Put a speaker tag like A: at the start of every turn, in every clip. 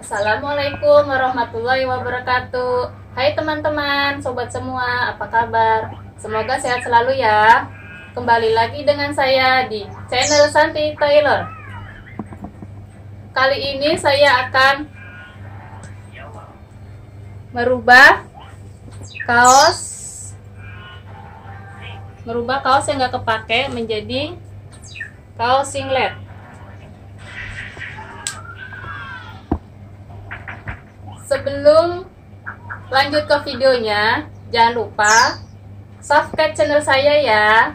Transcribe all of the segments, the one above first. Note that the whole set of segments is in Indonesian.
A: Assalamualaikum warahmatullahi wabarakatuh. Hai teman-teman, sobat semua, apa kabar? Semoga sehat selalu ya. Kembali lagi dengan saya di channel Santi Tailor. Kali ini saya akan merubah kaos yang gak kepake menjadi kaos singlet. Sebelum lanjut ke videonya, jangan lupa subscribe channel saya ya.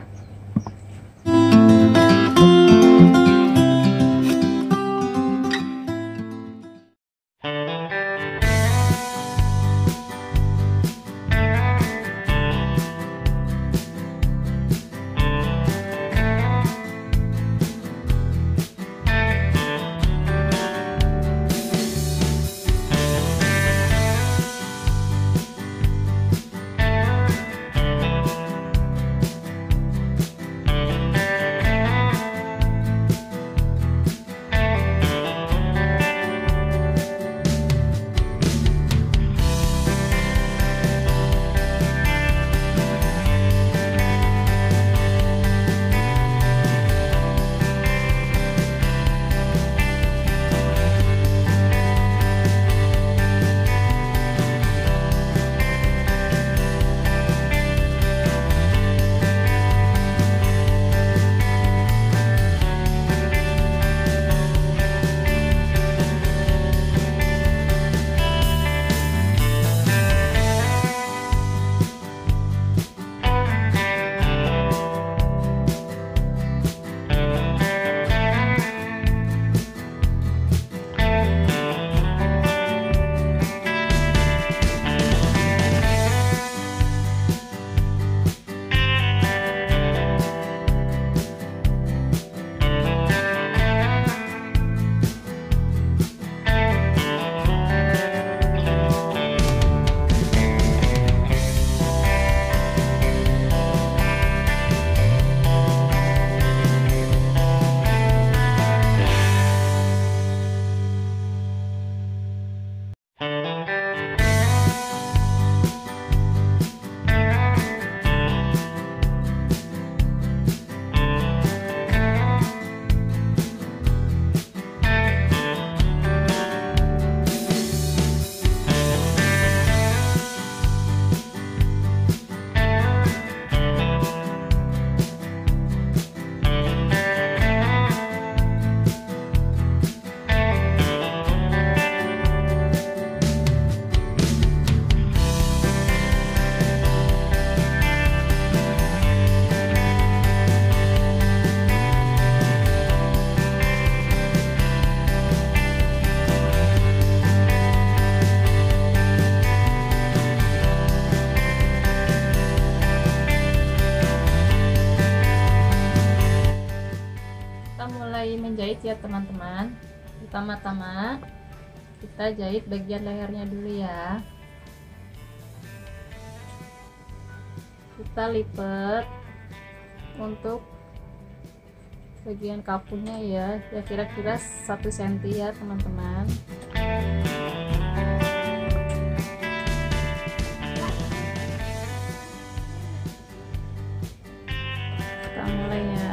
A: Menjahit ya teman-teman. Pertama-tama kita jahit bagian lehernya dulu ya. Kita lipat untuk bagian kapunya ya kira-kira 1 cm ya teman-teman. Kita mulai ya.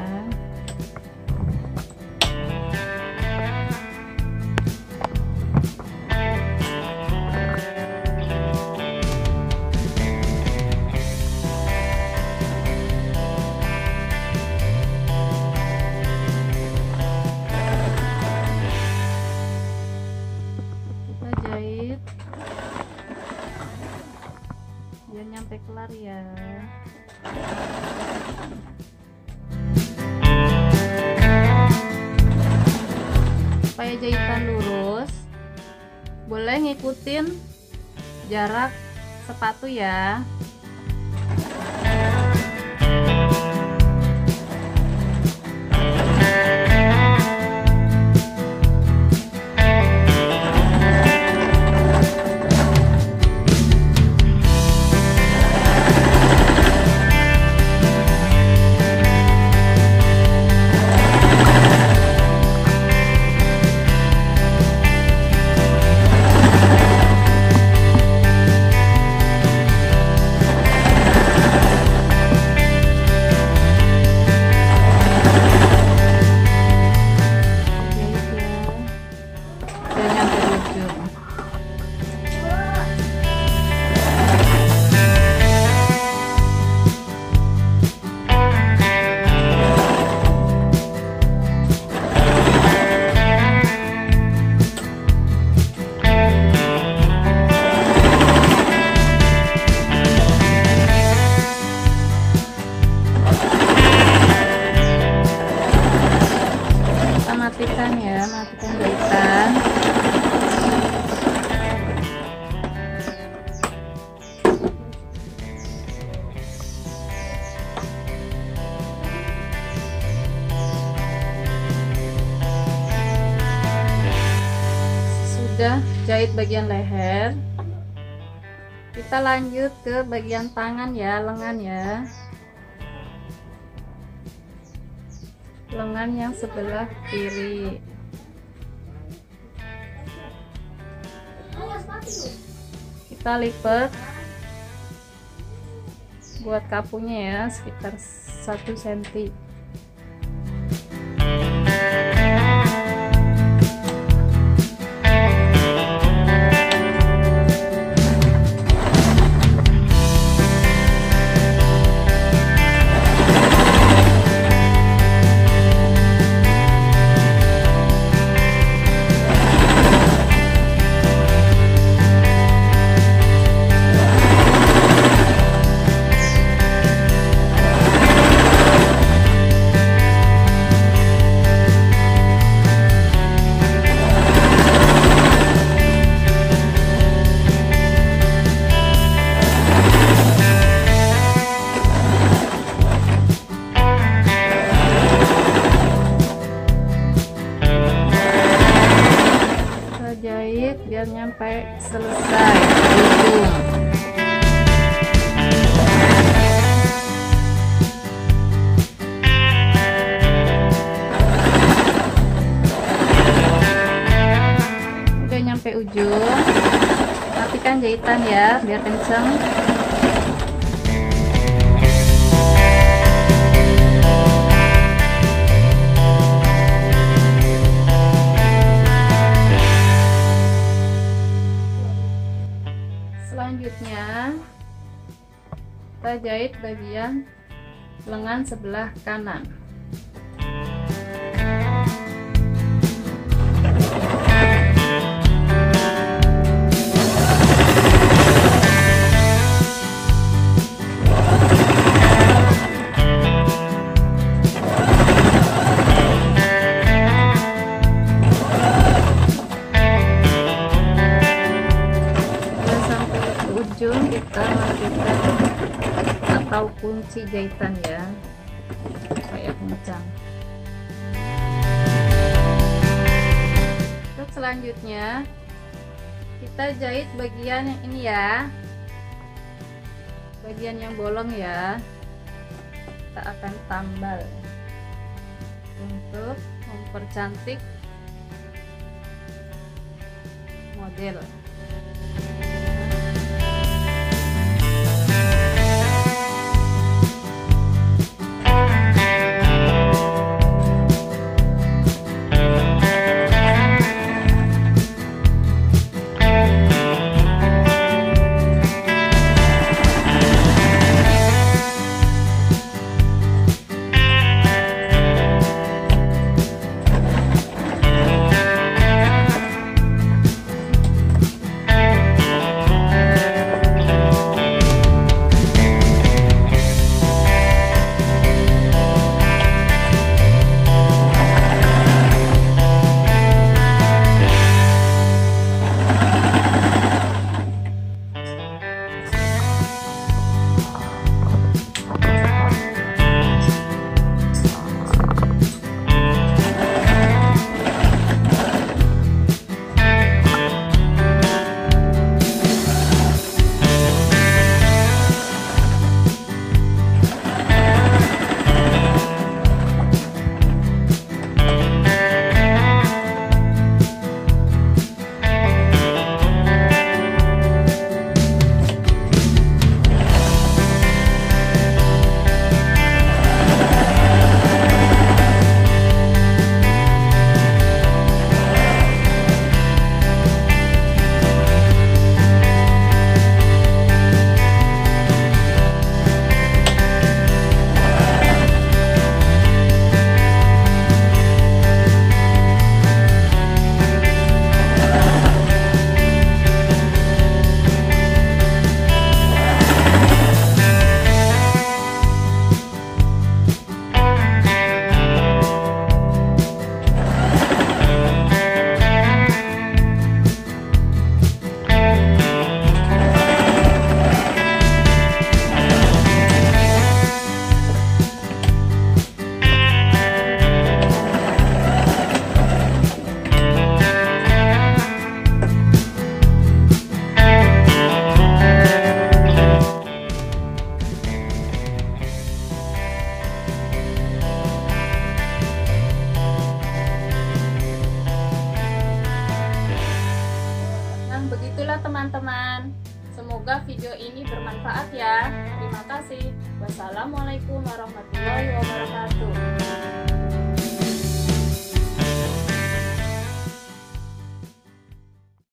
A: Biar nyampe kelar ya. Supaya jahitan lurus, boleh ngikutin jarak sepatu ya. jahit bagian leher. Kita lanjut ke bagian tangan ya, lengan ya. Lengan yang sebelah kiri. Kita lipat buat kapunya ya, sekitar 1 cm. Jahit biar nyampe selesai ujung. Udah nyampe ujung, matikan jahitan ya biar kenceng. Selanjutnya kita jahit bagian lengan sebelah kanan. Kita lakukan atau kunci jahitan ya supaya kencang. Terus selanjutnya kita jahit bagian yang ini ya, bagian yang bolong ya, kita akan tambal untuk mempercantik model. teman-teman. Semoga video ini bermanfaat ya. Terima kasih. Wassalamualaikum warahmatullahi wabarakatuh.